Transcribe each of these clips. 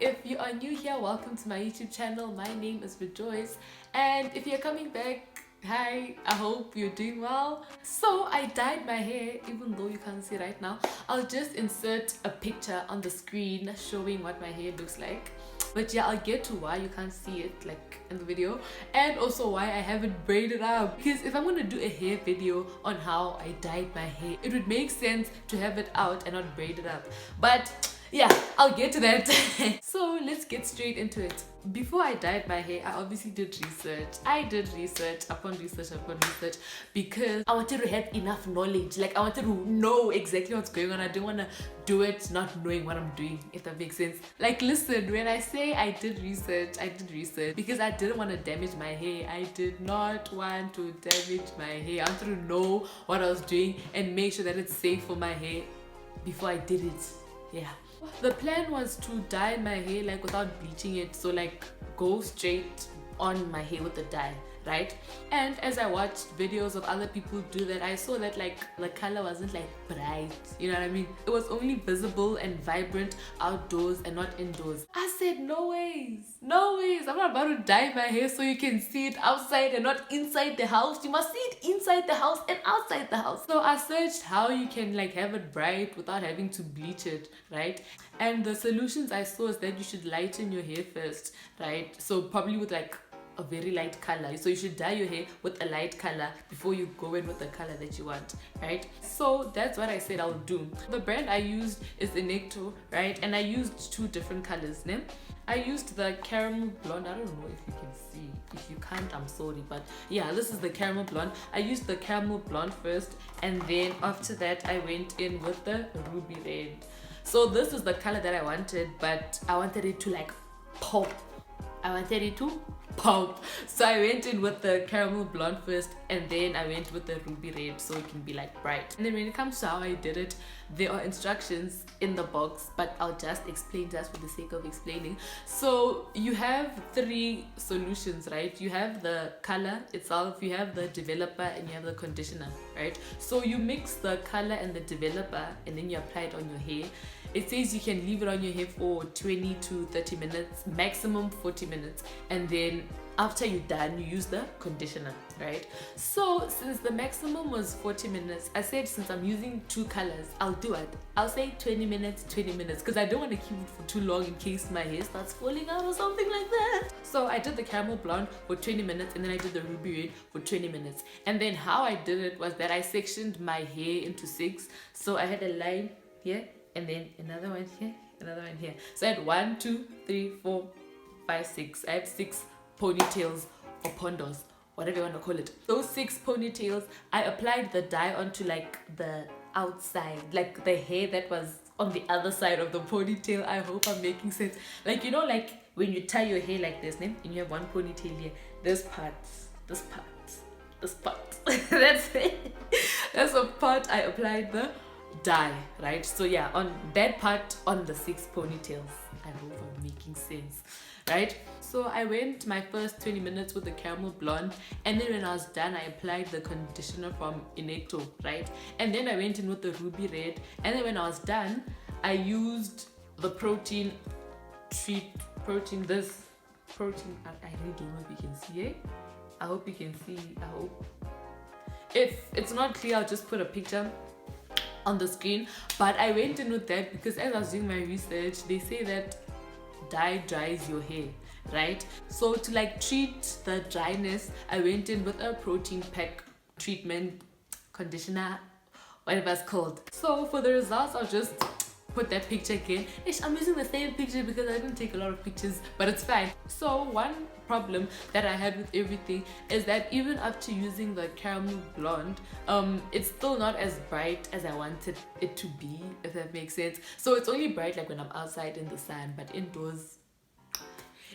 if you are new here, welcome to my YouTube channel. My name is Rejoice, and if you're coming back, hi, I hope you're doing well. So I dyed my hair, even though you can't see right now. I'll just insert a picture on the screen showing what my hair looks like. But yeah, I'll get to why you can't see it like in the video, and also why I haven't braided up, because if I'm gonna do a hair video on how I dyed my hair, it would make sense to have it out and not braid it up. But yeah, I'll get to that. So let's get straight into it. Before I dyed my hair, I obviously did research. I did research upon research upon research because I wanted to have enough knowledge. Like, I wanted to know exactly what's going on. I didn't want to do it not knowing what I'm doing, if that makes sense. Like, listen, when I say I did research because I didn't want to damage my hair. I did not want to damage my hair. I wanted to know what I was doing and make sure that it's safe for my hair before I did it. Yeah. The plan was to dye my hair like without bleaching it, so like go straight on my hair with the dye, right? And as I watched videos of other people do that, I saw that like the color wasn't like bright, you know what I mean? It was only visible and vibrant outdoors and not indoors. I said, no ways, I'm not about to dye my hair so you can see it outside and not inside the house. You must see it inside the house and outside the house. So I searched how you can like have it bright without having to bleach it, right? And the solutions I saw is that you should lighten your hair first, right? So probably with like a very light color. So you should dye your hair with a light color before you go in with the color that you want, right? So that's what I said I'll do. The brand I used is Inecto, right? And I used two different colors. Né? I used the caramel blonde. I don't know if you can see. If you can't, I'm sorry, but yeah, this is the caramel blonde. I used the caramel blonde first, and then after that I went in with the ruby red. So this is the color that I wanted, but I wanted it to like pop. So I went in with the caramel blonde first, and then I went with the ruby red so it can be like bright. And then when it comes to how I did it, there are instructions in the box, but I'll just explain just for the sake of explaining. So you have three solutions, right? You have the color itself, you have the developer, and you have the conditioner, right? So you mix the color and the developer, and then you apply it on your hair. It says you can leave it on your hair for 20 to 30 minutes, maximum 40 minutes, and then after you're done, you use the conditioner, right? So since the maximum was 40 minutes, I said since I'm using two colors, I'll do it. I'll say 20 minutes, because I don't want to keep it for too long in case my hair starts falling out or something like that. So I did the caramel blonde for 20 minutes, and then I did the ruby red for 20 minutes. And then how I did it was that I sectioned my hair into 6. So I had a line here, and then another one here, another one here. So I had 1, 2, 3, 4, 5, 6. I have 6 ponytails or pondos, whatever you want to call it. Those 6 ponytails, I applied the dye onto like the outside, like the hair that was on the other side of the ponytail. I hope I'm making sense. Like, you know, like when you tie your hair like this, and you have one ponytail here, this part. That's it. That's the part I applied the dye, right? So yeah, on that part, on the 6 ponytails. I hope I'm making sense, right? So I went my first 20 minutes with the caramel blonde, and then when I was done, I applied the conditioner from Inecto, right? And then I went in with the ruby red, and then when I was done, I used the protein. I really don't know if you can see it. I hope you can see. I hope. If it's not clear, I'll just put a picture on the screen. But I went in with that because as I was doing my research, they say that dye dries your hair, right? So to like treat the dryness, I went in with a protein pack treatment conditioner, whatever it's called. So for the results, I'll just put that picture again. I'm using the same picture because I didn't take a lot of pictures, but it's fine. So one problem that I had with everything is that even after using the caramel blonde, it's still not as bright as I wanted it to be, if that makes sense. So it's only bright like when I'm outside in the sun, but indoors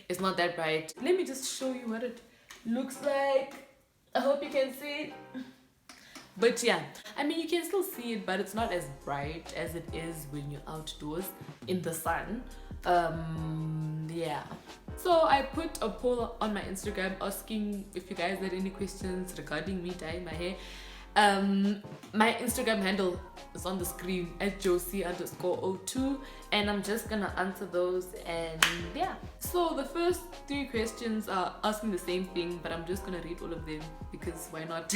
it's not that bright. Let me just show you what it looks like. I hope you can see it. But yeah, I mean, you can still see it, but it's not as bright as it is when you're outdoors in the sun. Yeah. So I put a poll on my Instagram asking if you guys had any questions regarding me dyeing my hair. My Instagram handle is on the screen at josie_02, and I'm just gonna answer those. And yeah, so the first 3 questions are asking the same thing, but I'm just gonna read all of them because why not?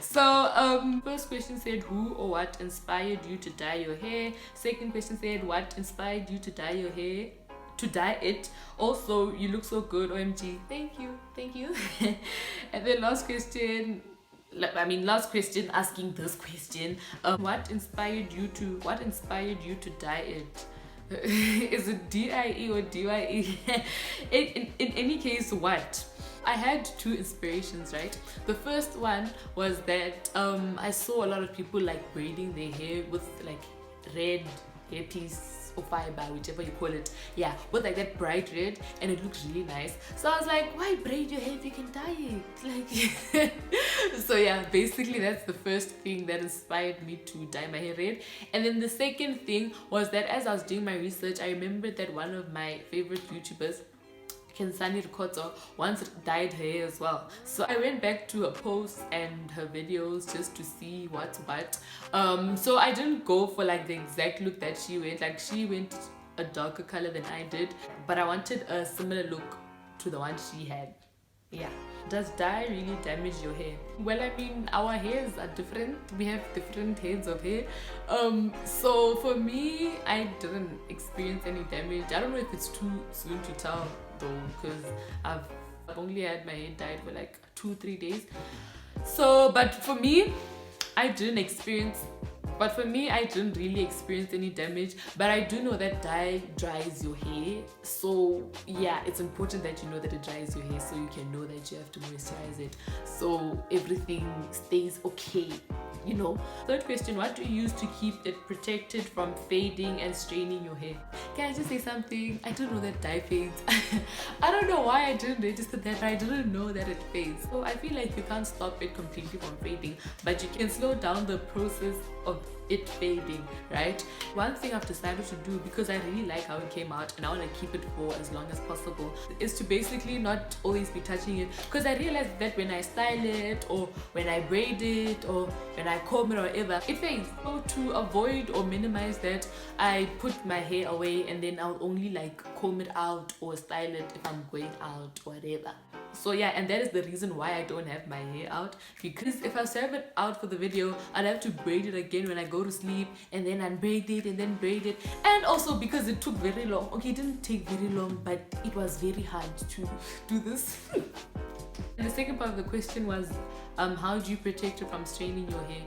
So first question said, who or what inspired you to dye your hair? Second question said, what inspired you to dye your hair, to dye it? Also, you look so good, OMG. Thank you. And then last question asking this question, what inspired you to dye it? Is it DIE or DYE? in any case, what? I had 2 inspirations, right? The first one was that I saw a lot of people like braiding their hair with like red hairpiece or fiber, whichever you call it, yeah, with like that bright red, and it looks really nice. So I was like, why braid your hair if you can dye it? Like so yeah, basically that's the first thing that inspired me to dye my hair red. And then the second thing was that as I was doing my research, I remembered that one of my favorite YouTubers, Kensani Rikoto, once dyed her hair as well. So I went back to her posts and her videos just to see what's what. So I didn't go for like the exact look that she went. Like she went a darker color than I did, but I wanted a similar look to the one she had. Yeah. Does dye really damage your hair? Well, I mean, our hairs are different. We have different heads of hair. So for me, I didn't experience any damage. I don't know if it's too soon to tell though, because I've only had my hair dyed for like 2-3 days. So, but for me, I didn't really experience any damage. But I do know that dye dries your hair. So yeah, it's important that you know that it dries your hair, so you can know that you have to moisturize it, so everything stays okay, you know. Third question, what do you use to keep it protected from fading and straining your hair? Can I just say something? I don't know that dye fades. I don't know why I didn't register that, but I didn't know that it fades. So I feel like you can't stop it completely from fading, but you can slow down the process of it fading, right? One thing I've decided to do, because I really like how it came out and I want to keep it for as long as possible, is to basically not always be touching it, because I realized that when I style it or when I braid it or when I comb it or whatever, it fades. So to avoid or minimize that, I put my hair away and then I'll only like comb it out or style it if I'm going out or whatever. So yeah, and that is the reason why I don't have my hair out, because if I serve it out for the video, I'd have to braid it again when I go to sleep, and then unbraid it and then braid it. And also because it took very long. Okay, it didn't take very long, but it was very hard to do this. And the second part of the question was, how do you protect it from straining your hair?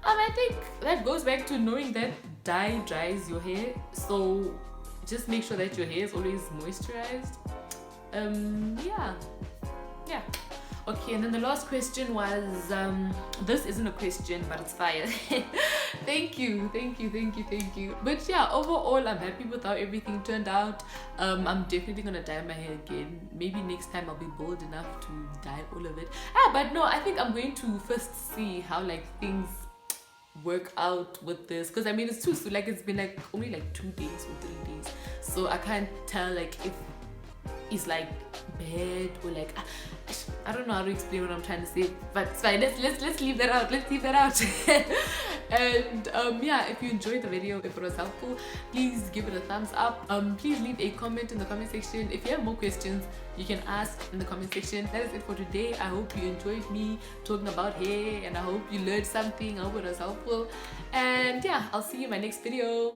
I think that goes back to knowing that dye dries your hair, so just make sure that your hair is always moisturized. Yeah. Okay, and then the last question was, this isn't a question, but it's fire. Thank you. But yeah, overall, I'm happy with how everything turned out. I'm definitely gonna dye my hair again. Maybe next time I'll be bold enough to dye all of it. But no, I think I'm going to first see how like things work out with this, because I mean it's too soon. Like it's been like only like 2 days or 3 days, so I can't tell like if it's like bad or like I don't know how to explain what I'm trying to say, but it's fine. Let's leave that out. And yeah, if you enjoyed the video, if it was helpful, please give it a thumbs up. Please leave a comment in the comment section. If you have more questions, you can ask in the comment section. That is it for today. I hope you enjoyed me talking about hair, and I hope you learned something. I hope it was helpful. And yeah, I'll see you in my next video.